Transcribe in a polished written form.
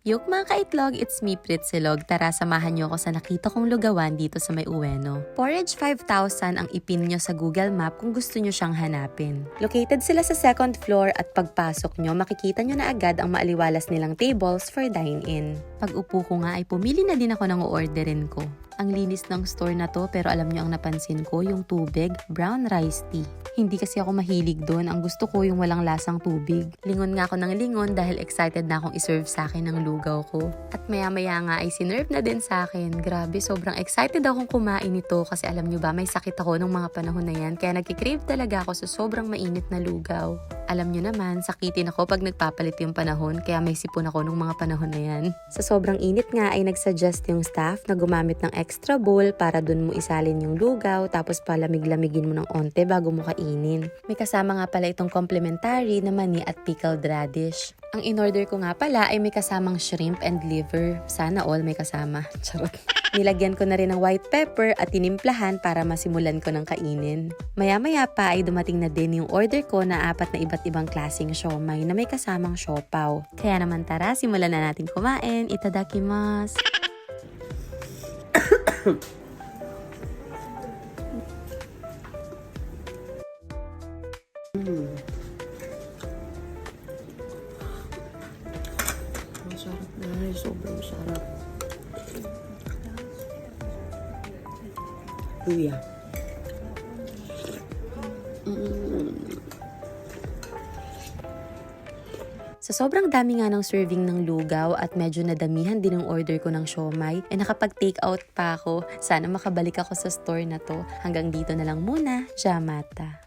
Yok mga kaitlog, it's me Pritsilog. Tara samahan niyo ako sa nakita kong lugawan dito sa May Ueno. Porridge 5,000 ang ipin nyo sa Google Map kung gusto nyo siyang hanapin. Located sila sa second floor at pagpasok nyo, makikita nyo na agad ang maaliwalas nilang tables for dine-in. Pag upo ko nga ay pumili na din ako ng orderin ko. Ang linis ng store na to pero alam nyo ang napansin ko, yung tubig, brown rice tea. Hindi kasi ako mahilig doon, ang gusto ko yung walang lasang tubig. Lingon nga ako ng lingon dahil excited na akong iserve sa akin ng lugaw ko. At maya-maya nga ay sinerve na din sa akin. Grabe, sobrang excited akong kumain nito kasi alam nyo ba may sakit ako nung mga panahon na yan kaya nagkikrave talaga ako sa sobrang mainit na lugaw. Alam nyo naman, sakitin ako pag nagpapalit yung panahon kaya may sipon ako nung mga panahon na yan. Sa sobrang init nga ay nagsuggest yung staff na gumamit ng extra bowl para dun mo isalin yung lugaw tapos palamig-lamigin mo ng onte bago mo kainin. May kasama nga pala itong complimentary na mani at pickled radish. Ang in-order ko nga pala ay may kasamang shrimp and liver. Sana all may kasama. Charot. Nilagyan ko na rin ng white pepper at tinimplahan para masimulan ko ng kainin. Maya-maya pa ay dumating na din yung order ko na 4 na iba't ibang klaseng siomai na may kasamang siopaw. Kaya naman tara, simulan na natin kumain. Itadakimasu! Masarap na, sobrang sarap. Luya. Sa sobrang dami nga ng serving ng lugaw at medyo nadamihan din ang order ko ng siomai, ay nakapag-take out pa ako. Sana makabalik ako sa store na to. Hanggang dito na lang muna. Jamata.